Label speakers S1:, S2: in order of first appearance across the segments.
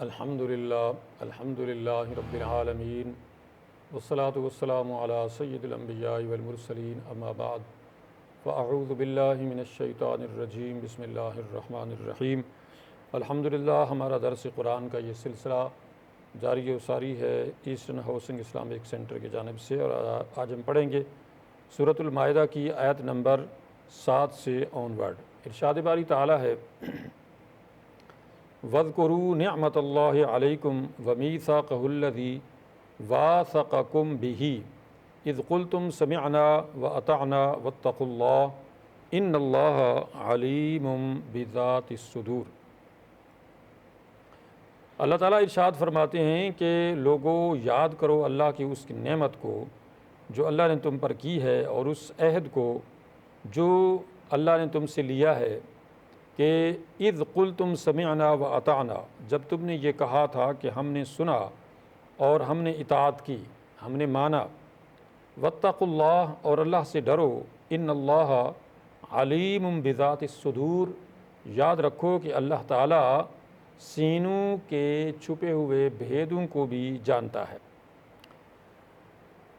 S1: الحمد للہ رب العالمین والصلاة والسلام علی سید الانبیاء والمرسلین اما بعد فاعوذ باللہ من الشیطان الرجیم بسم اللہ الرحمن الرحیم۔ الحمدللہ ہمارا درس قرآن کا یہ سلسلہ جاری و ساری ہے ایسٹرن ہاؤسنگ اسلامک سینٹر کی جانب سے، اور آج ہم پڑھیں گے سورۃ المائدہ کی آیت نمبر 7 سے آنورڈ۔ ارشاد باری تعالیٰ ہے وَاذْكُرُوا نِعْمَةَ اللَّهِ عَلَيْكُمْ وَمِيثَاقَهُ الَّذِي وَاثَقَكُمْ بِهِ إِذْ قُلْتُمْ سَمِعْنَا وَأَطَعْنَا وَاتَّقُوا اللَّهَ إِنَّ اللَّهَ عَلِيمٌ بِذَاتِ الصُّدُورِ۔ اللہ تعالیٰ ارشاد فرماتے ہیں کہ لوگو یاد کرو اللہ کی اس کی نعمت کو جو اللہ نے تم پر کی ہے، اور اس عہد کو جو اللہ نے تم سے لیا ہے کہ اذ قلتم سمعنا و اطعنا، جب تم نے یہ کہا تھا کہ ہم نے سنا اور ہم نے اطاعت کی، ہم نے مانا۔ واتقوا اللہ، اور اللہ سے ڈرو۔ ان اللہ علیم بذات الصدور، یاد رکھو کہ اللہ تعالیٰ سینوں کے چھپے ہوئے بھیدوں کو بھی جانتا ہے۔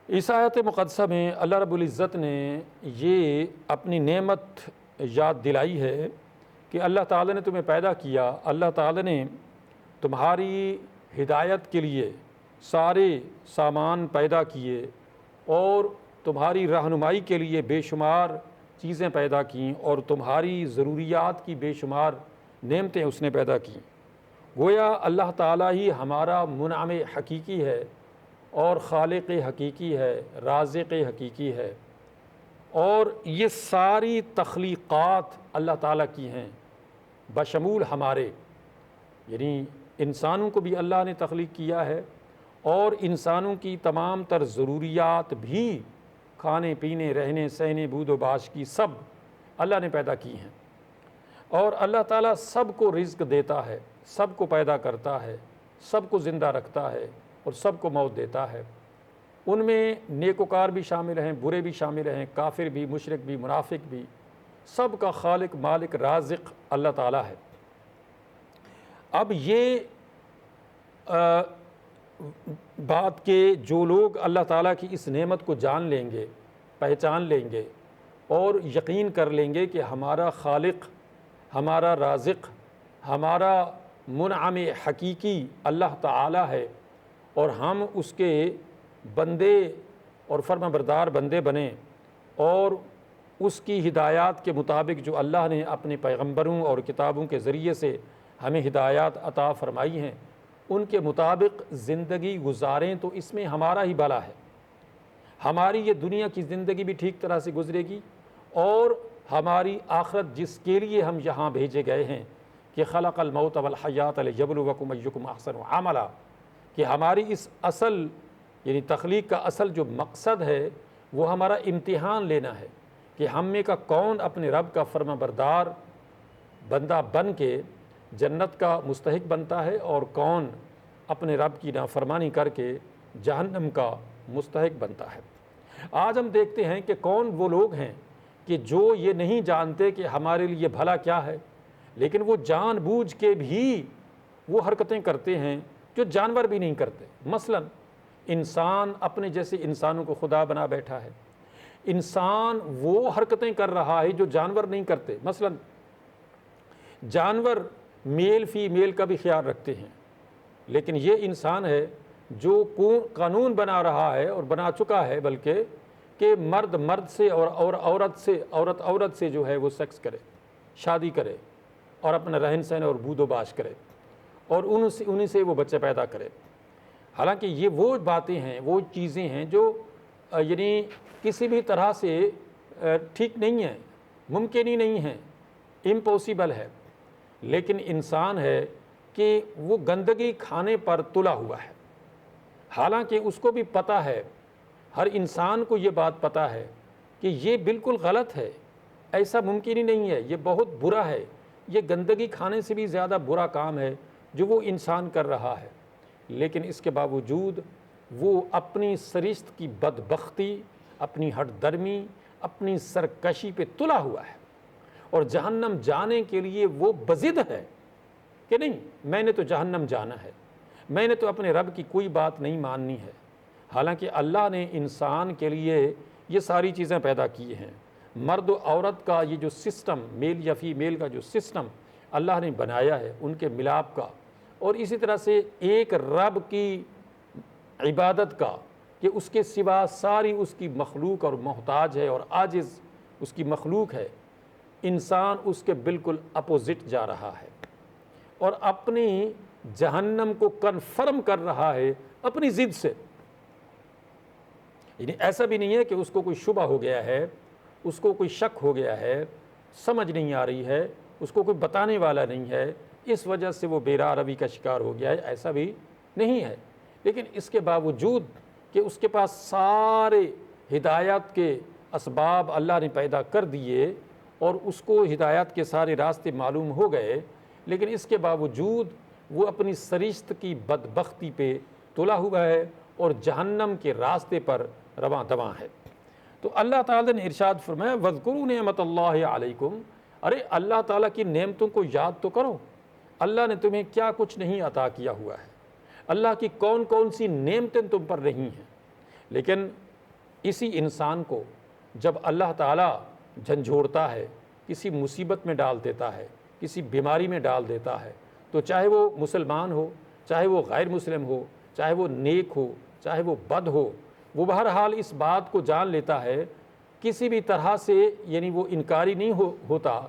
S1: اس آیت مقدسہ میں اللہ رب العزت نے یہ اپنی نعمت یاد دلائی ہے کہ اللہ تعالیٰ نے تمہیں پیدا کیا، اللہ تعالیٰ نے تمہاری ہدایت کے لیے سارے سامان پیدا کیے، اور تمہاری رہنمائی کے لیے بے شمار چیزیں پیدا کیں، اور تمہاری ضروریات کی بے شمار نعمتیں اس نے پیدا کیں۔ گویا اللہ تعالیٰ ہی ہمارا منعم حقیقی ہے، اور خالق حقیقی ہے، رازق حقیقی ہے، اور یہ ساری تخلیقات اللہ تعالیٰ کی ہیں بشمول ہمارے، یعنی انسانوں کو بھی اللہ نے تخلیق کیا ہے، اور انسانوں کی تمام تر ضروریات بھی، کھانے پینے رہنے سہنے بود و باش کی، سب اللہ نے پیدا کی ہیں۔ اور اللہ تعالیٰ سب کو رزق دیتا ہے، سب کو پیدا کرتا ہے، سب کو زندہ رکھتا ہے، اور سب کو موت دیتا ہے۔ ان میں نیکوکار بھی شامل ہیں، برے بھی شامل ہیں، کافر بھی، مشرک بھی، منافق بھی، سب کا خالق مالک رازق اللہ تعالیٰ ہے۔ اب یہ بات کہ جو لوگ اللہ تعالیٰ کی اس نعمت کو جان لیں گے، پہچان لیں گے، اور یقین کر لیں گے کہ ہمارا خالق، ہمارا رازق، ہمارا منعم حقیقی اللہ تعالیٰ ہے، اور ہم اس کے بندے اور فرما بردار بندے بنیں، اور اس کی ہدایات کے مطابق جو اللہ نے اپنے پیغمبروں اور کتابوں کے ذریعے سے ہمیں ہدایات عطا فرمائی ہیں، ان کے مطابق زندگی گزاریں، تو اس میں ہمارا ہی بھلا ہے۔ ہماری یہ دنیا کی زندگی بھی ٹھیک طرح سے گزرے گی، اور ہماری آخرت جس کے لیے ہم یہاں بھیجے گئے ہیں کہ خلق الموت والحیات لیبلوکم ایکم احسن عملا، کہ ہماری اس اصل یعنی تخلیق کا اصل جو مقصد ہے وہ ہمارا امتحان لینا ہے کہ ہم میں کا کون اپنے رب کا فرما بردار بندہ بن کے جنت کا مستحق بنتا ہے، اور کون اپنے رب کی نافرمانی کر کے جہنم کا مستحق بنتا ہے۔ آج ہم دیکھتے ہیں کہ کون وہ لوگ ہیں کہ جو یہ نہیں جانتے کہ ہمارے لیے بھلا کیا ہے، لیکن وہ جان بوجھ کے بھی وہ حرکتیں کرتے ہیں جو جانور بھی نہیں کرتے۔ مثلا انسان اپنے جیسے انسانوں کو خدا بنا بیٹھا ہے، انسان وہ حرکتیں کر رہا ہے جو جانور نہیں کرتے۔ مثلا جانور میل فی میل کا بھی خیال رکھتے ہیں، لیکن یہ انسان ہے جو قانون بنا رہا ہے اور بنا چکا ہے، بلکہ کہ مرد مرد سے اور عورت سے جو ہے وہ سیکس کرے، شادی کرے، اور اپنا رہن سہن اور بود و باش کرے، اور انہیں سے وہ بچے پیدا کرے۔ حالانکہ یہ وہ باتیں ہیں، وہ چیزیں ہیں جو یعنی کسی بھی طرح سے ٹھیک نہیں ہیں، ممکن ہی نہیں ہیں، امپوسیبل ہے۔ لیکن انسان ہے کہ وہ گندگی کھانے پر تلا ہوا ہے، حالانکہ اس کو بھی پتہ ہے، ہر انسان کو یہ بات پتہ ہے کہ یہ بالکل غلط ہے، ایسا ممکن ہی نہیں ہے، یہ بہت برا ہے، یہ گندگی کھانے سے بھی زیادہ برا کام ہے جو وہ انسان کر رہا ہے۔ لیکن اس کے باوجود وہ اپنی سرشت کی بدبختی، اپنی ہٹ درمی، اپنی سرکشی پہ تلا ہوا ہے، اور جہنم جانے کے لیے وہ بضد ہے کہ نہیں میں نے تو جہنم جانا ہے، میں نے تو اپنے رب کی کوئی بات نہیں ماننی ہے۔ حالانکہ اللہ نے انسان کے لیے یہ ساری چیزیں پیدا کی ہیں، مرد و عورت کا یہ جو سسٹم، میل یا فیمیل کا جو سسٹم اللہ نے بنایا ہے، ان کے ملاپ کا، اور اسی طرح سے ایک رب کی عبادت کا کہ اس کے سوا ساری اس کی مخلوق اور محتاج ہے اور عاجز اس کی مخلوق ہے، انسان اس کے بالکل اپوزٹ جا رہا ہے اور اپنی جہنم کو کنفرم کر رہا ہے اپنی ضد سے۔ یعنی ایسا بھی نہیں ہے کہ اس کو کوئی شبہ ہو گیا ہے، اس کو کوئی شک ہو گیا ہے، سمجھ نہیں آ رہی ہے، اس کو کوئی بتانے والا نہیں ہے، اس وجہ سے وہ بے راہ روی کا شکار ہو گیا ہے، ایسا بھی نہیں ہے۔ لیکن اس کے باوجود کہ اس کے پاس سارے ہدایت کے اسباب اللہ نے پیدا کر دیے اور اس کو ہدایت کے سارے راستے معلوم ہو گئے، لیکن اس کے باوجود وہ اپنی سرشت کی بدبختی پہ تلا ہوا ہے اور جہنم کے راستے پر رواں دواں ہے۔ تو اللہ تعالیٰ نے ارشاد فرمایا وَاذْكُرُوا نِعْمَتَ اللَّهِ عَلَيْكُمْ، ارے اللہ تعالیٰ کی نعمتوں کو یاد تو کرو، اللہ نے تمہیں کیا کچھ نہیں عطا کیا ہوا ہے، اللہ کی کون کون سی نعمتیں تم پر رہی ہیں۔ لیکن اسی انسان کو جب اللہ تعالیٰ جھنجھوڑتا ہے، کسی مصیبت میں ڈال دیتا ہے، کسی بیماری میں ڈال دیتا ہے، تو چاہے وہ مسلمان ہو، چاہے وہ غیر مسلم ہو، چاہے وہ نیک ہو، چاہے وہ بد ہو، وہ بہرحال اس بات کو جان لیتا ہے، کسی بھی طرح سے یعنی وہ انکاری نہیں ہوتا،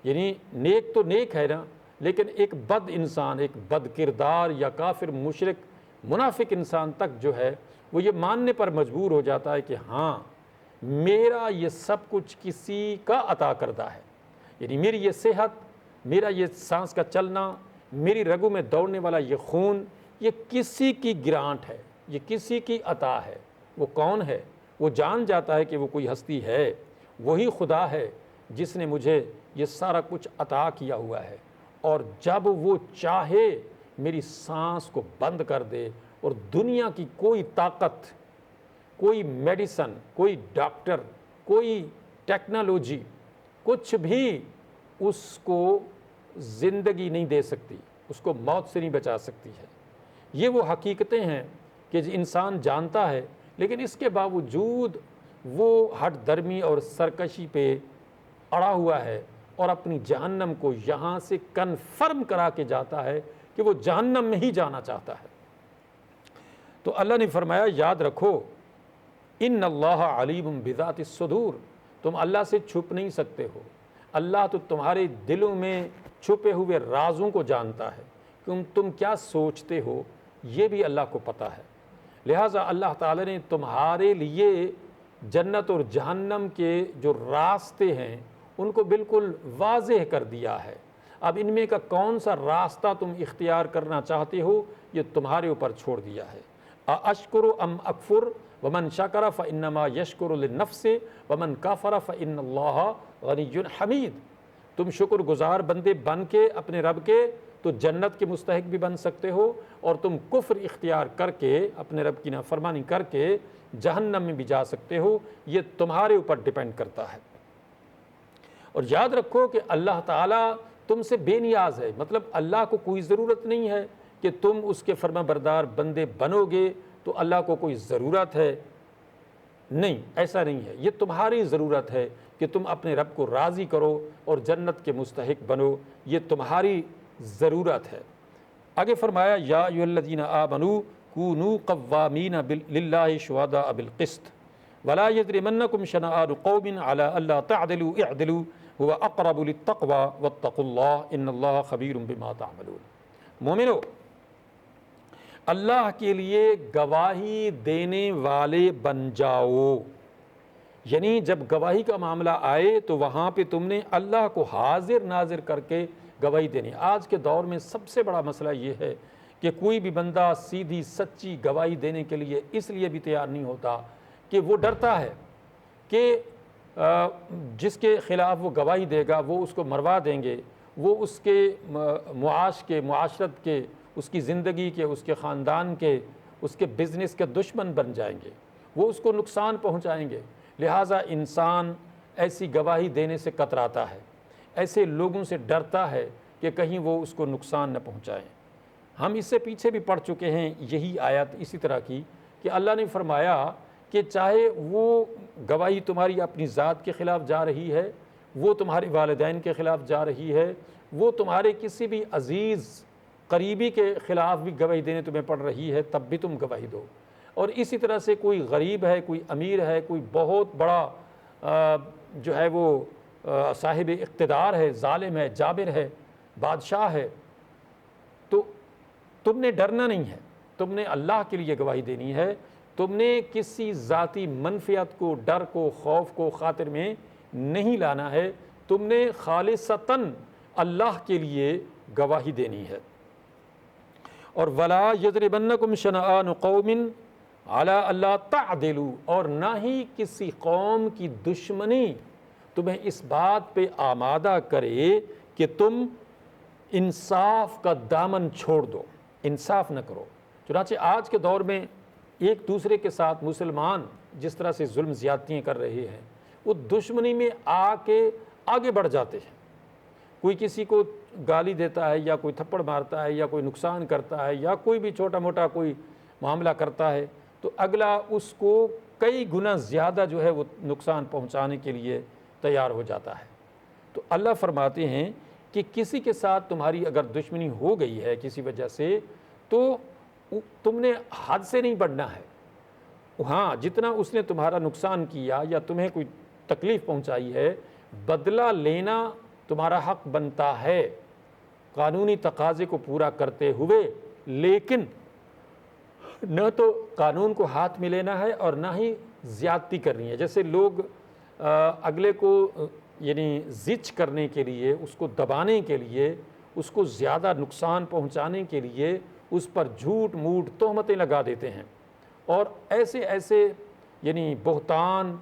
S1: یعنی نیک تو نیک ہے نا، لیکن ایک بد انسان، ایک بد کردار یا کافر مشرک منافق انسان تک جو ہے وہ یہ ماننے پر مجبور ہو جاتا ہے کہ ہاں میرا یہ سب کچھ کسی کا عطا کردہ ہے، یعنی میری یہ صحت، میرا یہ سانس کا چلنا، میری رگوں میں دوڑنے والا یہ خون، یہ کسی کی گرانٹ ہے، یہ کسی کی عطا ہے۔ وہ کون ہے؟ وہ جان جاتا ہے کہ وہ کوئی ہستی ہے، وہی خدا ہے جس نے مجھے یہ سارا کچھ عطا کیا ہوا ہے، اور جب وہ چاہے میری سانس کو بند کر دے اور دنیا کی کوئی طاقت، کوئی میڈیسن، کوئی ڈاکٹر، کوئی ٹیکنالوجی، کچھ بھی اس کو زندگی نہیں دے سکتی، اس کو موت سے نہیں بچا سکتی ہے۔ یہ وہ حقیقتیں ہیں کہ انسان جانتا ہے، لیکن اس کے باوجود وہ ہٹ درمی اور سرکشی پہ اڑا ہوا ہے اور اپنی جہنم کو یہاں سے کنفرم کرا کے جاتا ہے کہ وہ جہنم میں ہی جانا چاہتا ہے۔ تو اللہ نے فرمایا یاد رکھو ان اللہ علیم بذات الصدور، تم اللہ سے چھپ نہیں سکتے ہو، اللہ تو تمہارے دلوں میں چھپے ہوئے رازوں کو جانتا ہے، تم کیا سوچتے ہو یہ بھی اللہ کو پتہ ہے۔ لہٰذا اللہ تعالیٰ نے تمہارے لیے جنت اور جہنم کے جو راستے ہیں ان کو بالکل واضح کر دیا ہے۔ اب ان میں کا کون سا راستہ تم اختیار کرنا چاہتے ہو یہ تمہارے اوپر چھوڑ دیا ہے۔ اشکر ام اکفر ومن شکر فانما یشکر لنفسہ ومن کفر فان اللہ غنی حمید، تم شکر گزار بندے بن کے اپنے رب کے تو جنت کے مستحق بھی بن سکتے ہو، اور تم کفر اختیار کر کے اپنے رب کی نافرمانی کر کے جہنم میں بھی جا سکتے ہو، یہ تمہارے اوپر ڈیپینڈ کرتا ہے۔ اور یاد رکھو کہ اللہ تعالیٰ تم سے بے نیاز ہے، مطلب اللہ کو کوئی ضرورت نہیں ہے کہ تم اس کے فرما بردار بندے بنو گے تو اللہ کو کوئی ضرورت ہے، نہیں، ایسا نہیں ہے، یہ تمہاری ضرورت ہے کہ تم اپنے رب کو راضی کرو اور جنت کے مستحق بنو، یہ تمہاری ضرورت ہے۔ آگے فرمایا یا ایھا الذین آمنوا کونوا قوامین للہ شہداء بالقسط ولا یجرمنکم شنآن قوم علی الا تعدلوا اعدلوا هو اقرب للتقوی واتقوا اللہ ان اللہ خبیر بما تعملون۔ مومنو، اللہ کے لیے گواہی دینے والے بن جاؤ، یعنی جب گواہی کا معاملہ آئے تو وہاں پہ تم نے اللہ کو حاضر ناظر کر کے گواہی دینی۔ آج کے دور میں سب سے بڑا مسئلہ یہ ہے کہ کوئی بھی بندہ سیدھی سچی گواہی دینے کے لیے اس لیے بھی تیار نہیں ہوتا کہ وہ ڈرتا ہے کہ جس کے خلاف وہ گواہی دے گا وہ اس کو مروا دیں گے، وہ اس کے معاش کے، معاشرت کے، اس کی زندگی کے، اس کے خاندان کے، اس کے بزنس کے دشمن بن جائیں گے، وہ اس کو نقصان پہنچائیں گے۔ لہٰذا انسان ایسی گواہی دینے سے کتراتا ہے، ایسے لوگوں سے ڈرتا ہے کہ کہیں وہ اس کو نقصان نہ پہنچائیں۔ ہم اس سے پیچھے بھی پڑھ چکے ہیں یہی آیت اسی طرح کی کہ اللہ نے فرمایا کہ چاہے وہ گواہی تمہاری اپنی ذات کے خلاف جا رہی ہے، وہ تمہارے والدین کے خلاف جا رہی ہے، وہ تمہارے کسی بھی عزیز قریبی کے خلاف بھی گواہی دینے تمہیں پڑ رہی ہے، تب بھی تم گواہی دو۔ اور اسی طرح سے کوئی غریب ہے، کوئی امیر ہے، کوئی بہت بڑا جو ہے وہ صاحب اقتدار ہے، ظالم ہے، جابر ہے، بادشاہ ہے، تو تم نے ڈرنا نہیں ہے، تم نے اللہ کے لیے گواہی دینی ہے، تم نے کسی ذاتی منفیت کو، ڈر کو، خوف کو خاطر میں نہیں لانا ہے، تم نے خالصتاً اللہ کے لیے گواہی دینی ہے۔ اور وَلَا يَجْرِمَنَّكُمْ شَنَآنُ قَوْمٍ عَلَىٰ أَلَّا تَعْدِلُوا، اور نہ ہی کسی قوم کی دشمنی تمہیں اس بات پہ آمادہ کرے کہ تم انصاف کا دامن چھوڑ دو، انصاف نہ کرو۔ چنانچہ آج کے دور میں ایک دوسرے کے ساتھ مسلمان جس طرح سے ظلم زیادتیاں کر رہے ہیں، وہ دشمنی میں آ کے آگے بڑھ جاتے ہیں۔ کوئی کسی کو گالی دیتا ہے یا کوئی تھپڑ مارتا ہے یا کوئی نقصان کرتا ہے یا کوئی بھی چھوٹا موٹا کوئی معاملہ کرتا ہے تو اگلا اس کو کئی گنا زیادہ جو ہے وہ نقصان پہنچانے کے لیے تیار ہو جاتا ہے۔ تو اللہ فرماتے ہیں کہ کسی کے ساتھ تمہاری اگر دشمنی ہو گئی ہے کسی وجہ سے تو تم نے حد سے نہیں بڑھنا ہے۔ ہاں، جتنا اس نے تمہارا نقصان کیا یا تمہیں کوئی تکلیف پہنچائی ہے، بدلہ لینا تمہارا حق بنتا ہے قانونی تقاضے کو پورا کرتے ہوئے، لیکن نہ تو قانون کو ہاتھ میں لینا ہے اور نہ ہی زیادتی کرنی ہے۔ جیسے لوگ اگلے کو یعنی زچ کرنے کے لیے، اس کو دبانے کے لیے، اس کو زیادہ نقصان پہنچانے کے لیے اس پر جھوٹ موٹ تہمتیں لگا دیتے ہیں اور ایسے یعنی بہتان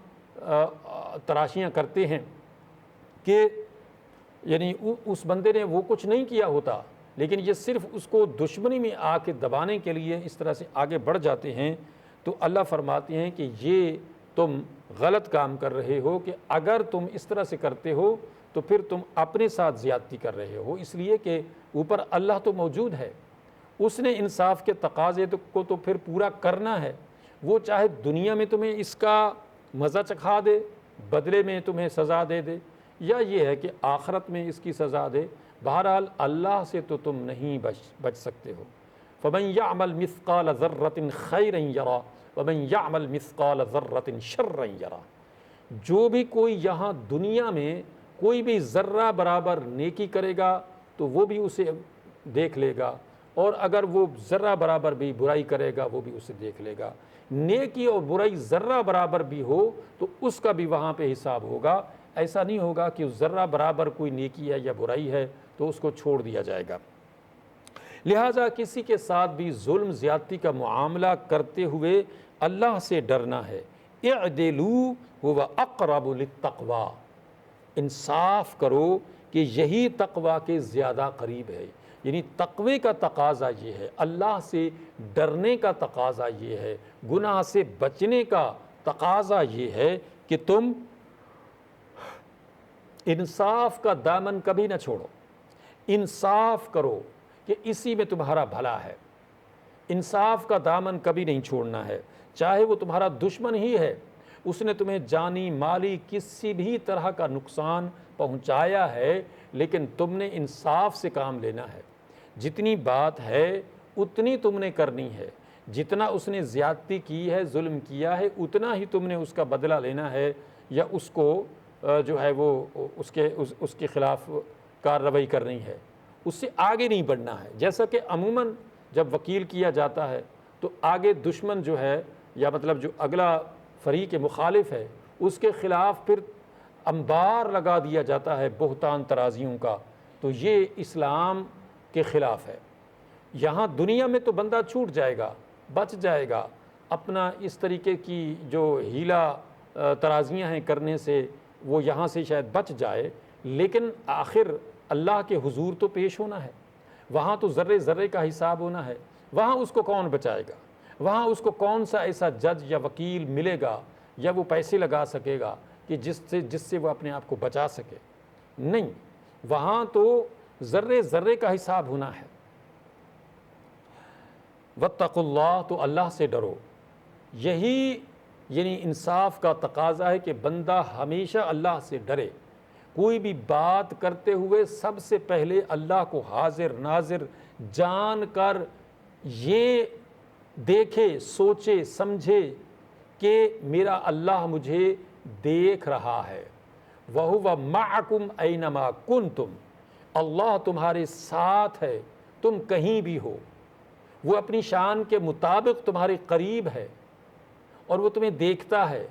S1: تراشیاں کرتے ہیں کہ یعنی اس بندے نے وہ کچھ نہیں کیا ہوتا، لیکن یہ صرف اس کو دشمنی میں آ کے دبانے کے لیے اس طرح سے آگے بڑھ جاتے ہیں۔ تو اللہ فرماتے ہیں کہ یہ تم غلط کام کر رہے ہو کہ اگر تم اس طرح سے کرتے ہو تو پھر تم اپنے ساتھ زیادتی کر رہے ہو، اس لیے کہ اوپر اللہ تو موجود ہے، اس نے انصاف کے تقاضے کو تو پھر پورا کرنا ہے۔ وہ چاہے دنیا میں تمہیں اس کا مزہ چکھا دے، بدلے میں تمہیں سزا دے دے، یا یہ ہے کہ آخرت میں اس کی سزا دے، بہرحال اللہ سے تو تم نہیں بچ سکتے ہو۔ فَمَنْ يَعْمَلْ مِثْقَالَ ذَرَّةٍ خَيْرًا يَرَى وَمَنْ يَعْمَلْ مِثْقَالَ ذَرَّةٍ شَرًّا يَرَى، جو بھی کوئی یہاں دنیا میں کوئی بھی ذرہ برابر نیکی کرے گا تو وہ بھی اسے دیکھ لے گا، اور اگر وہ ذرہ برابر بھی برائی کرے گا وہ بھی اسے دیکھ لے گا۔ نیکی اور برائی ذرہ برابر بھی ہو تو اس کا بھی وہاں پہ حساب ہوگا۔ ایسا نہیں ہوگا کہ ذرہ برابر کوئی نیکی ہے یا برائی ہے تو اس کو چھوڑ دیا جائے گا۔ لہٰذا کسی کے ساتھ بھی ظلم زیادتی کا معاملہ کرتے ہوئے اللہ سے ڈرنا ہے۔ اعدلوا هو اقرب للتقوی، انصاف کرو کہ یہی تقوی کے زیادہ قریب ہے۔ یعنی تقوی کا تقاضا یہ ہے، اللہ سے ڈرنے کا تقاضا یہ ہے، گناہ سے بچنے کا تقاضا یہ ہے کہ تم انصاف کا دامن کبھی نہ چھوڑو، انصاف کرو کہ اسی میں تمہارا بھلا ہے۔ انصاف کا دامن کبھی نہیں چھوڑنا ہے، چاہے وہ تمہارا دشمن ہی ہے، اس نے تمہیں جانی مالی کسی بھی طرح کا نقصان پہنچایا ہے، لیکن تم نے انصاف سے کام لینا ہے۔ جتنی بات ہے اتنی تم نے کرنی ہے، جتنا اس نے زیادتی کی ہے، ظلم کیا ہے، اتنا ہی تم نے اس کا بدلہ لینا ہے، یا اس کو جو ہے وہ اس کے خلاف کارروائی کرنی ہے، اس سے آگے نہیں بڑھنا ہے۔ جیسا کہ عموماً جب وکیل کیا جاتا ہے تو آگے دشمن جو ہے یا مطلب جو اگلا فریق مخالف ہے اس کے خلاف پھر انبار لگا دیا جاتا ہے بہتان ترازیوں کا، تو یہ اسلام کے خلاف ہے۔ یہاں دنیا میں تو بندہ چھوٹ جائے گا، بچ جائے گا اپنا اس طریقے کی جو ہیلا ترازیاں ہیں کرنے سے، وہ یہاں سے شاید بچ جائے، لیکن آخر اللہ کے حضور تو پیش ہونا ہے، وہاں تو ذرے ذرے کا حساب ہونا ہے، وہاں اس کو کون بچائے گا؟ وہاں اس کو کون سا ایسا جج یا وکیل ملے گا یا وہ پیسے لگا سکے گا کہ جس سے وہ اپنے آپ کو بچا سکے؟ نہیں، وہاں تو ذرے ذرے کا حساب ہونا ہے۔ واتقوا اللہ، تو اللہ سے ڈرو۔ یہی یعنی انصاف کا تقاضا ہے کہ بندہ ہمیشہ اللہ سے ڈرے۔ کوئی بھی بات کرتے ہوئے سب سے پہلے اللہ کو حاضر ناظر جان کر یہ دیکھے، سوچے، سمجھے کہ میرا اللہ مجھے دیکھ رہا ہے۔ وَهُوَ مَعَكُمْ أَيْنَمَا كُنْتُمْ، اللہ تمہارے ساتھ ہے، تم کہیں بھی ہو۔ وہ اپنی شان کے مطابق تمہارے قریب ہے اور وہ تمہیں دیکھتا ہے،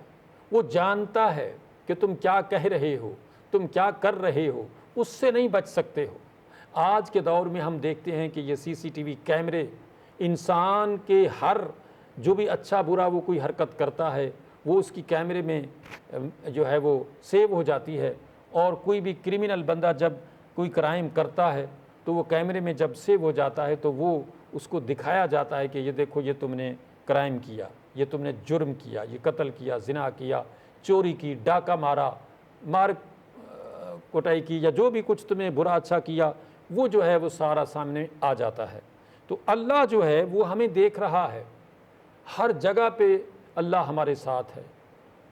S1: وہ جانتا ہے کہ تم کیا کہہ رہے ہو، تم کیا کر رہے ہو، اس سے نہیں بچ سکتے ہو۔ آج کے دور میں ہم دیکھتے ہیں کہ یہ سی سی ٹی وی کیمرے انسان کے ہر جو بھی اچھا برا وہ کوئی حرکت کرتا ہے وہ اس کی کیمرے میں جو ہے وہ سیو ہو جاتی ہے، اور کوئی بھی کرمنل بندہ جب کوئی کرائم کرتا ہے تو وہ کیمرے میں جب سیو ہو جاتا ہے تو وہ اس کو دکھایا جاتا ہے کہ یہ دیکھو، یہ تم نے کرائم کیا، یہ تم نے جرم کیا، یہ قتل کیا، زنا کیا، چوری کی، ڈاکہ مارا، مار کٹائی کی، یا جو بھی کچھ تمہیں برا اچھا کیا وہ جو ہے وہ سارا سامنے آ جاتا ہے۔ تو اللہ جو ہے وہ ہمیں دیکھ رہا ہے، ہر جگہ پہ اللہ ہمارے ساتھ ہے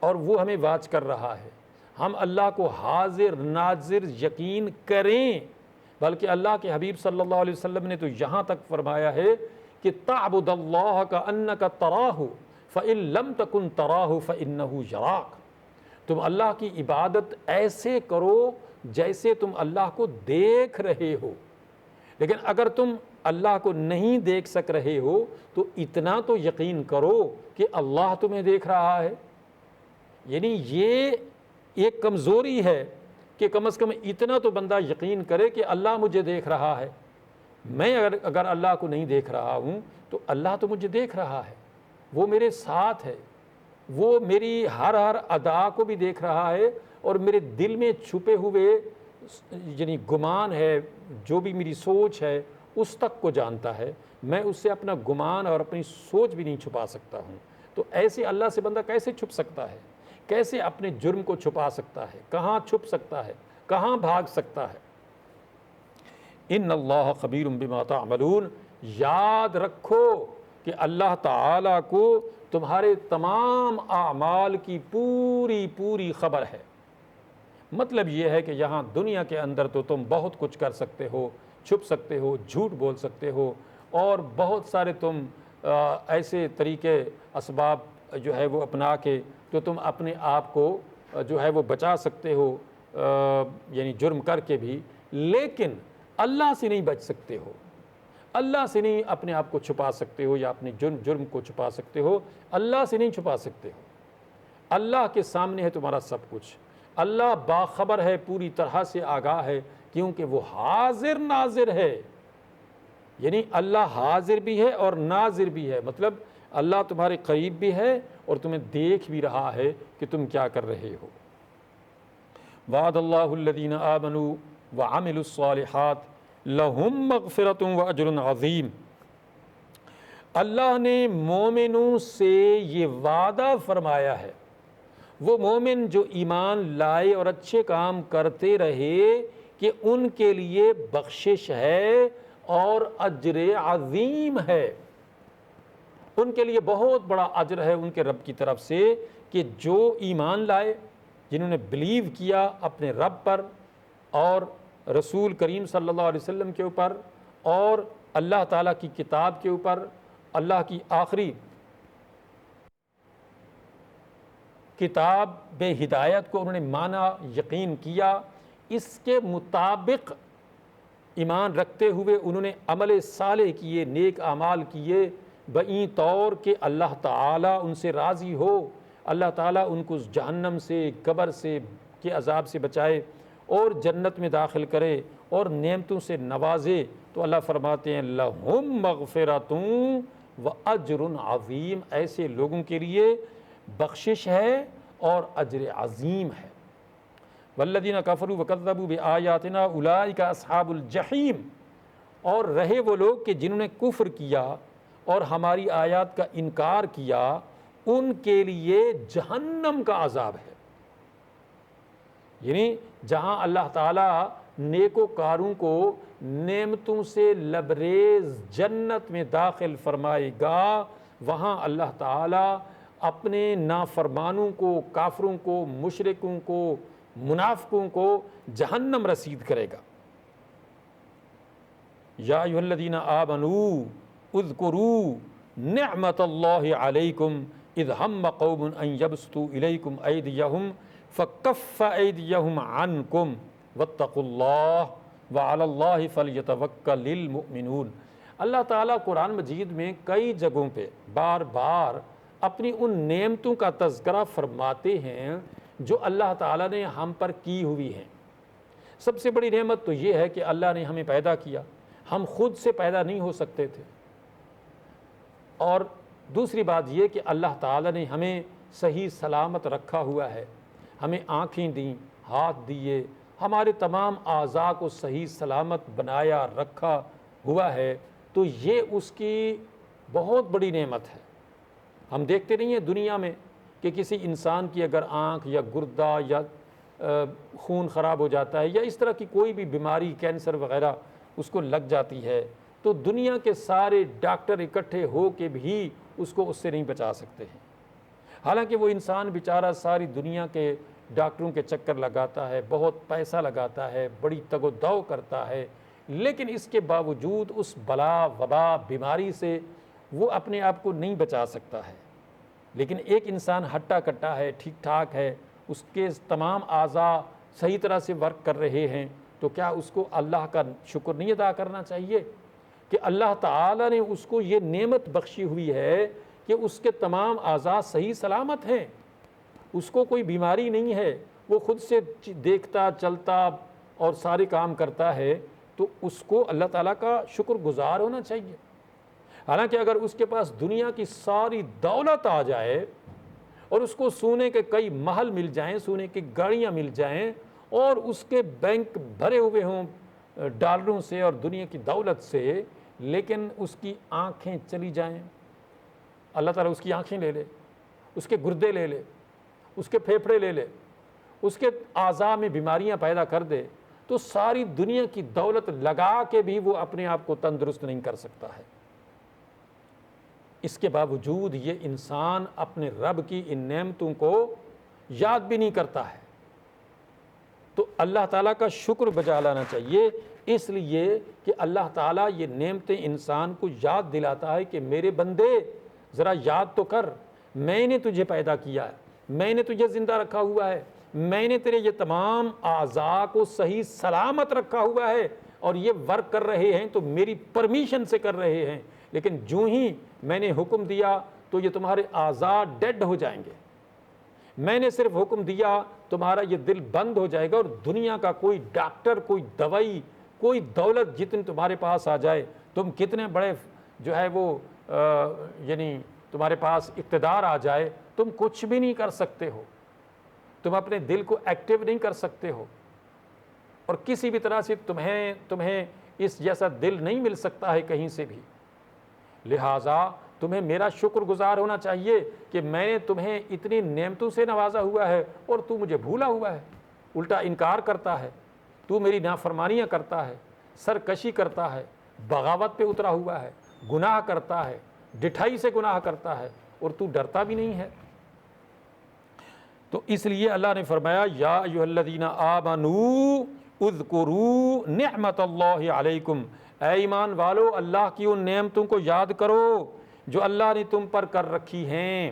S1: اور وہ ہمیں واچ کر رہا ہے۔ ہم اللہ کو حاضر ناظر یقین کریں، بلکہ اللہ کے حبیب صلی اللہ علیہ وسلم نے تو یہاں تک فرمایا ہے کہ تعبد اللہ کأنک تراہ فإن لم تکن تراہ فإنہ یراک، تم اللہ کی عبادت ایسے کرو جیسے تم اللہ کو دیکھ رہے ہو۔ لیکن اگر تم اللہ کو نہیں دیکھ سک رہے ہو تو اتنا تو یقین کرو کہ اللہ تمہیں دیکھ رہا ہے۔ یعنی یہ ایک کمزوری ہے کہ کم از کم اتنا تو بندہ یقین کرے کہ اللہ مجھے دیکھ رہا ہے۔ میں اگر اللہ کو نہیں دیکھ رہا ہوں تو اللہ تو مجھے دیکھ رہا ہے، وہ میرے ساتھ ہے، وہ میری ہر ادا کو بھی دیکھ رہا ہے، اور میرے دل میں چھپے ہوئے یعنی گمان ہے، جو بھی میری سوچ ہے اس تک کو جانتا ہے۔ میں اس سے اپنا گمان اور اپنی سوچ بھی نہیں چھپا سکتا ہوں۔ تو ایسے اللہ سے بندہ کیسے چھپ سکتا ہے؟ کیسے اپنے جرم کو چھپا سکتا ہے؟ کہاں چھپ سکتا ہے؟ کہاں بھاگ سکتا ہے؟ ان اللہ خبیر بما تعملون، یاد رکھو کہ اللہ تعالیٰ کو تمہارے تمام اعمال کی پوری خبر ہے۔ مطلب یہ ہے کہ یہاں دنیا کے اندر تو تم بہت کچھ کر سکتے ہو، چھپ سکتے ہو، جھوٹ بول سکتے ہو، اور بہت سارے تم ایسے طریقے اسباب جو ہے وہ اپنا کے تو تم اپنے آپ کو جو ہے وہ بچا سکتے ہو، یعنی جرم کر کے بھی، لیکن اللہ سے نہیں بچ سکتے ہو۔ اللہ سے نہیں اپنے آپ کو چھپا سکتے ہو یا اپنے جرم کو چھپا سکتے ہو، اللہ سے نہیں چھپا سکتے ہو۔ اللہ کے سامنے ہے تمہارا سب کچھ، اللہ باخبر ہے، پوری طرح سے آگاہ ہے، کیونکہ وہ حاضر ناظر ہے۔ یعنی اللہ حاضر بھی ہے اور ناظر بھی ہے، مطلب اللہ تمہارے قریب بھی ہے اور تمہیں دیکھ بھی رہا ہے کہ تم کیا کر رہے ہو۔ وعد اللہ الذین آمنوا وعملوا الصالحات لہم مغفرۃ واجر عظیم، اللہ نے مومنوں سے یہ وعدہ فرمایا ہے، وہ مومن جو ایمان لائے اور اچھے کام کرتے رہے کہ ان کے لیے بخشش ہے اور اجر عظیم ہے۔ ان کے لیے بہت بڑا اجر ہے ان کے رب کی طرف سے، کہ جو ایمان لائے، جنہوں نے بلیو کیا اپنے رب پر اور رسول کریم صلی اللہ علیہ وسلم کے اوپر اور اللہ تعالیٰ کی کتاب کے اوپر، اللہ کی آخری کتاب بے ہدایت کو انہوں نے مانا، یقین کیا، اس کے مطابق ایمان رکھتے ہوئے انہوں نے عمل صالح کیے، نیک اعمال کیے، بئیں طور کہ اللہ تعالیٰ ان سے راضی ہو، اللہ تعالیٰ ان کو جہنم سے، قبر سے کے عذاب سے بچائے اور جنت میں داخل کرے اور نعمتوں سے نوازے، تو اللہ فرماتے ہیں لہم مغفرۃ واجر عظیم، ایسے لوگوں کے لیے بخشش ہے اور اجر عظیم ہے۔ والذین کفروا وکذبوا بآیاتنا اولئک اصحاب الجحیم، اور رہے وہ لوگ کہ جنہوں نے کفر کیا اور ہماری آیات کا انکار کیا، ان کے لیے جہنم کا عذاب ہے۔ یعنی جہاں اللہ تعالیٰ نیکوکاروں کو نعمتوں سے لبریز جنت میں داخل فرمائے گا۔ وہاں اللہ تعالیٰ اپنے نافرمانوں کو، کافروں کو، مشرکوں کو، منافقوں کو جہنم رسید کرے گا۔ یا ایھا الذین آمنوا اذکروا نعمت اللہ علیکم اذ ہم قوم ان یبسطوا الیکم ایدیہم فکف ایدیہم عنکم واتقوا اللہ وعلی اللہ فلیتوکل المؤمنون۔ اللہ تعالیٰ قرآن مجید میں کئی جگہوں پہ بار بار اپنی ان نعمتوں کا تذکرہ فرماتے ہیں جو اللہ تعالیٰ نے ہم پر کی ہوئی ہیں۔ سب سے بڑی نعمت تو یہ ہے کہ اللہ نے ہمیں پیدا کیا، ہم خود سے پیدا نہیں ہو سکتے تھے۔ اور دوسری بات یہ کہ اللہ تعالیٰ نے ہمیں صحیح سلامت رکھا ہوا ہے، ہمیں آنکھیں دیں، ہاتھ دیے، ہمارے تمام اعضاء کو صحیح سلامت بنایا رکھا ہوا ہے، تو یہ اس کی بہت بڑی نعمت ہے۔ ہم دیکھتے نہیں ہیں دنیا میں کہ کسی انسان کی اگر آنکھ یا گردہ یا خون خراب ہو جاتا ہے یا اس طرح کی کوئی بھی بیماری، کینسر وغیرہ اس کو لگ جاتی ہے، تو دنیا کے سارے ڈاکٹر اکٹھے ہو کے بھی اس کو اس سے نہیں بچا سکتے ہیں۔ حالانکہ وہ انسان بیچارہ ساری دنیا کے ڈاکٹروں کے چکر لگاتا ہے، بہت پیسہ لگاتا ہے، بڑی تگ و دو کرتا ہے، لیکن اس کے باوجود اس بلا وبا بیماری سے وہ اپنے آپ کو نہیں بچا سکتا ہے۔ لیکن ایک انسان ہٹا کٹا ہے، ٹھیک ٹھاک ہے، اس کے تمام اعضاء صحیح طرح سے ورک کر رہے ہیں، تو کیا اس کو اللہ کا شکر نہیں ادا کرنا چاہیے کہ اللہ تعالیٰ نے اس کو یہ نعمت بخشی ہوئی ہے کہ اس کے تمام اعضاء صحیح سلامت ہیں، اس کو کوئی بیماری نہیں ہے، وہ خود سے دیکھتا چلتا اور سارے کام کرتا ہے، تو اس کو اللہ تعالیٰ کا شکر گزار ہونا چاہیے۔ حالانکہ اگر اس کے پاس دنیا کی ساری دولت آ جائے اور اس کو سونے کے کئی محل مل جائیں، سونے کی گاڑیاں مل جائیں، اور اس کے بینک بھرے ہوئے ہوں ڈالروں سے اور دنیا کی دولت سے، لیکن اس کی آنکھیں چلی جائیں، اللہ تعالیٰ اس کی آنکھیں لے لے، اس کے گردے لے لے، اس کے پھیپھڑے لے لے، اس کے اعضاء میں بیماریاں پیدا کر دے، تو ساری دنیا کی دولت لگا کے بھی وہ اپنے آپ کو تندرست نہیں کر سکتا ہے۔ اس کے باوجود یہ انسان اپنے رب کی ان نعمتوں کو یاد بھی نہیں کرتا ہے، تو اللہ تعالیٰ کا شکر بجا لانا چاہیے، اس لیے کہ اللہ تعالیٰ یہ نعمتیں انسان کو یاد دلاتا ہے کہ میرے بندے ذرا یاد تو کر، میں نے تجھے پیدا کیا ہے، میں نے تجھے زندہ رکھا ہوا ہے، میں نے تیرے یہ تمام اعضاء کو صحیح سلامت رکھا ہوا ہے، اور یہ ورک کر رہے ہیں تو میری پرمیشن سے کر رہے ہیں، لیکن جو ہی میں نے حکم دیا تو یہ تمہارے اعضاء ڈیڈ ہو جائیں گے، میں نے صرف حکم دیا تمہارا یہ دل بند ہو جائے گا، اور دنیا کا کوئی ڈاکٹر، کوئی دوائی، کوئی دولت جتنی تمہارے پاس آ جائے، تم کتنے بڑے جو ہے وہ یعنی تمہارے پاس اقتدار آ جائے، تم کچھ بھی نہیں کر سکتے ہو، تم اپنے دل کو ایکٹیو نہیں کر سکتے ہو، اور کسی بھی طرح سے تمہیں اس جیسا دل نہیں مل سکتا ہے کہیں سے بھی۔ لہٰذا تمہیں میرا شکر گزار ہونا چاہیے کہ میں نے تمہیں اتنی نعمتوں سے نوازا ہوا ہے اور تو مجھے بھولا ہوا ہے، الٹا انکار کرتا ہے، تو میری نافرمانیاں کرتا ہے، سرکشی کرتا ہے، بغاوت پہ اترا ہوا ہے، گناہ کرتا ہے، ڈٹھائی سے گناہ کرتا ہے، اور تو ڈرتا بھی نہیں ہے۔ تو اس لیے اللہ نے فرمایا یا ایھا الذین آمنوا اذکروا نعمت اللہ علیکم، اے ایمان والو اللہ کی ان نعمتوں کو یاد کرو جو اللہ نے تم پر کر رکھی ہیں۔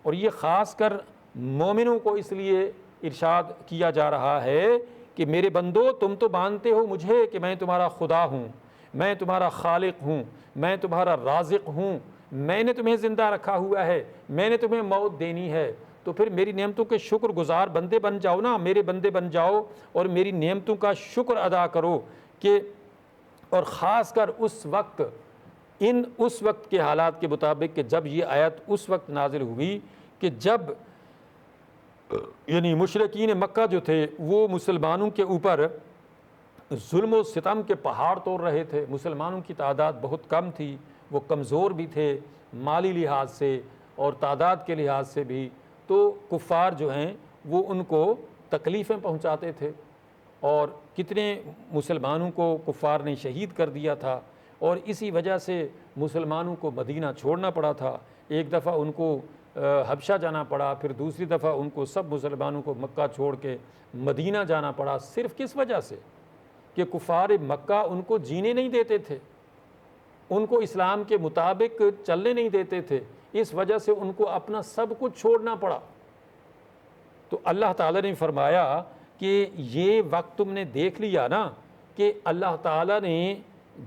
S1: اور یہ خاص کر مومنوں کو اس لیے ارشاد کیا جا رہا ہے کہ میرے بندو تم تو مانتے ہو مجھے کہ میں تمہارا خدا ہوں، میں تمہارا خالق ہوں، میں تمہارا رازق ہوں، میں نے تمہیں زندہ رکھا ہوا ہے، میں نے تمہیں موت دینی ہے، تو پھر میری نعمتوں کے شکر گزار بندے بن جاؤ نا، میرے بندے بن جاؤ اور میری نعمتوں کا شکر ادا کرو کہ، اور خاص کر اس وقت کے حالات کے مطابق کہ جب یہ آیت اس وقت نازل ہوئی کہ جب یعنی مشرکین مکہ جو تھے وہ مسلمانوں کے اوپر ظلم و ستم کے پہاڑ توڑ رہے تھے، مسلمانوں کی تعداد بہت کم تھی، وہ کمزور بھی تھے مالی لحاظ سے اور تعداد کے لحاظ سے بھی، تو کفار جو ہیں وہ ان کو تکلیفیں پہنچاتے تھے اور کتنے مسلمانوں کو کفار نے شہید کر دیا تھا، اور اسی وجہ سے مسلمانوں کو مدینہ چھوڑنا پڑا تھا۔ ایک دفعہ ان کو حبشہ جانا پڑا، پھر دوسری دفعہ ان کو سب مسلمانوں کو مکہ چھوڑ کے مدینہ جانا پڑا، صرف کس وجہ سے کہ کفار مکہ ان کو جینے نہیں دیتے تھے، ان کو اسلام کے مطابق چلنے نہیں دیتے تھے، اس وجہ سے ان کو اپنا سب کچھ چھوڑنا پڑا۔ تو اللہ تعالیٰ نے فرمایا کہ یہ وقت تم نے دیکھ لیا نا کہ اللہ تعالیٰ نے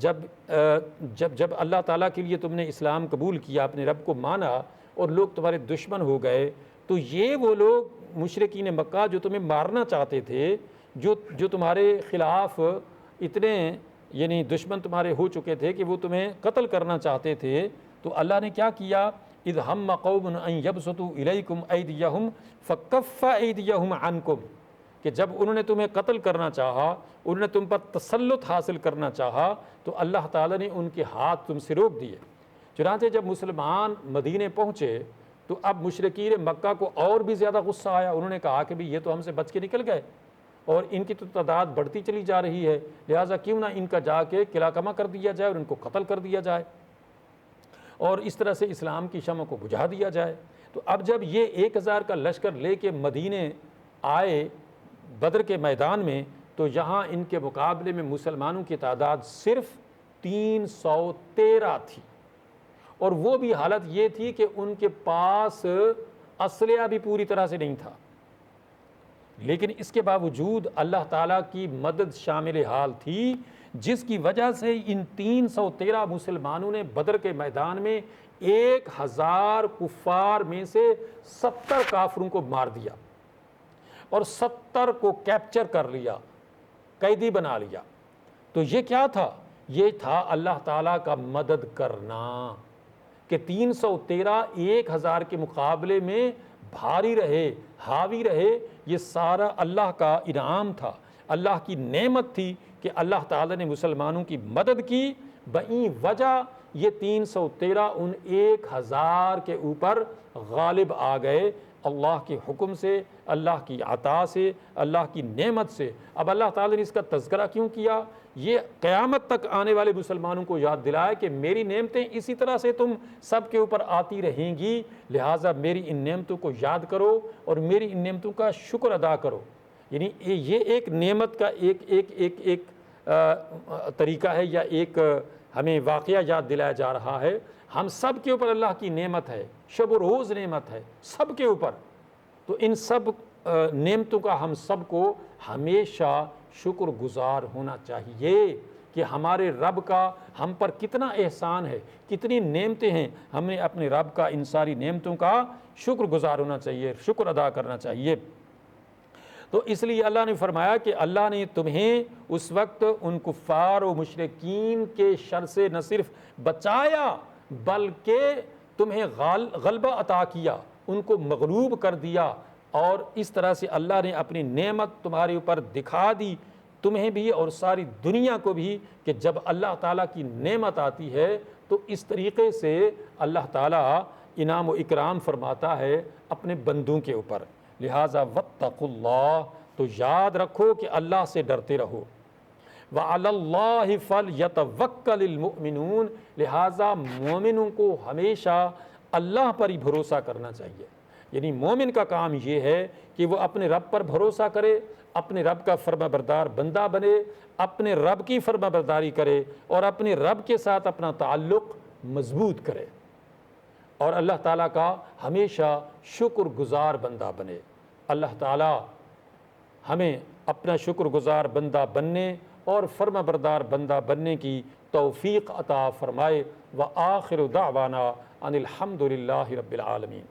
S1: جب اللہ تعالیٰ کے لیے تم نے اسلام قبول کیا، اپنے رب کو مانا، اور لوگ تمہارے دشمن ہو گئے، تو یہ وہ لوگ مشرکین مکہ جو تمہیں مارنا چاہتے تھے، جو تمہارے خلاف اتنے یعنی دشمن تمہارے ہو چکے تھے کہ وہ تمہیں قتل کرنا چاہتے تھے، تو اللہ نے کیا کیا؟ اذ ہم قوم ان یبسطوا الیکم ایدیہم فکف ایدیہم عنکم، کہ جب انہوں نے تمہیں قتل کرنا چاہا، انہوں نے تم پر تسلط حاصل کرنا چاہا، تو اللہ تعالیٰ نے ان کے ہاتھ تم سے روک دیے۔ چنانچہ جب مسلمان مدینے پہنچے تو اب مشرکین مکہ کو اور بھی زیادہ غصہ آیا، انہوں نے کہا کہ بھی یہ تو ہم سے بچ کے نکل گئے اور ان کی تو تعداد بڑھتی چلی جا رہی ہے، لہٰذا کیوں نہ ان کا جا کے قلعہ کما کر دیا جائے اور ان کو قتل کر دیا جائے، اور اس طرح سے اسلام کی شمع کو بجھا دیا جائے۔ تو اب جب یہ 1000 کا لشکر لے کے مدینے آئے بدر کے میدان میں، تو یہاں ان کے مقابلے میں مسلمانوں کی تعداد صرف 313 تھی، اور وہ بھی حالت یہ تھی کہ ان کے پاس اسلحہ بھی پوری طرح سے نہیں تھا، لیکن اس کے باوجود اللہ تعالیٰ کی مدد شامل حال تھی، جس کی وجہ سے ان 313 مسلمانوں نے بدر کے میدان میں 1000 کفار میں سے 70 کافروں کو مار دیا اور 70 کو کیپچر کر لیا، قیدی بنا لیا۔ تو یہ کیا تھا؟ یہ تھا اللہ تعالیٰ کا مدد کرنا، کہ 313 1000 کے مقابلے میں بھاری رہے، حاوی رہے، یہ سارا اللہ کا انعام تھا، اللہ کی نعمت تھی کہ اللہ تعالیٰ نے مسلمانوں کی مدد کی، بئی وجہ یہ 313 ان 1000 کے اوپر غالب آ گئے، اللہ کے حکم سے، اللہ کی عطا سے، اللہ کی نعمت سے۔ اب اللہ تعالیٰ نے اس کا تذکرہ کیوں کیا؟ یہ قیامت تک آنے والے مسلمانوں کو یاد دلائے کہ میری نعمتیں اسی طرح سے تم سب کے اوپر آتی رہیں گی، لہٰذا میری ان نعمتوں کو یاد کرو اور میری ان نعمتوں کا شکر ادا کرو۔ یعنی یہ ایک نعمت کا ایک طریقہ ہے، یا ایک ہمیں واقعہ یاد دلایا جا رہا ہے۔ ہم سب کے اوپر اللہ کی نعمت ہے، شب و روز نعمت ہے سب کے اوپر، تو ان سب نعمتوں کا ہم سب کو ہمیشہ شکر گزار ہونا چاہیے کہ ہمارے رب کا ہم پر کتنا احسان ہے، کتنی نعمتیں ہیں، ہم نے اپنے رب کا ان ساری نعمتوں کا شکر گزار ہونا چاہیے، شکر ادا کرنا چاہیے۔ تو اس لیے اللہ نے فرمایا کہ اللہ نے تمہیں اس وقت ان کفار و مشرکین کے شر سے نہ صرف بچایا بلکہ تمہیں غلبہ عطا کیا، ان کو مغلوب کر دیا، اور اس طرح سے اللہ نے اپنی نعمت تمہارے اوپر دکھا دی، تمہیں بھی اور ساری دنیا کو بھی، کہ جب اللہ تعالیٰ کی نعمت آتی ہے تو اس طریقے سے اللہ تعالیٰ انعام و اکرام فرماتا ہے اپنے بندوں کے اوپر۔ لہٰذا واتقوا اللہ، تو یاد رکھو کہ اللہ سے ڈرتے رہو۔ وعلی اللہ فلیتوکل المؤمنون، لہٰذا مومنوں کو ہمیشہ اللہ پر ہی بھروسہ کرنا چاہیے۔ یعنی مومن کا کام یہ ہے کہ وہ اپنے رب پر بھروسہ کرے، اپنے رب کا فرما بردار بندہ بنے، اپنے رب کی فرما برداری کرے اور اپنے رب کے ساتھ اپنا تعلق مضبوط کرے، اور اللہ تعالیٰ کا ہمیشہ شکر گزار بندہ بنے۔ اللہ تعالیٰ ہمیں اپنا شکر گزار بندہ بننے اور فرما بردار بندہ بننے کی توفیق عطا فرمائے۔ وآخر دعوانا ان الحمد للہ رب العالمین۔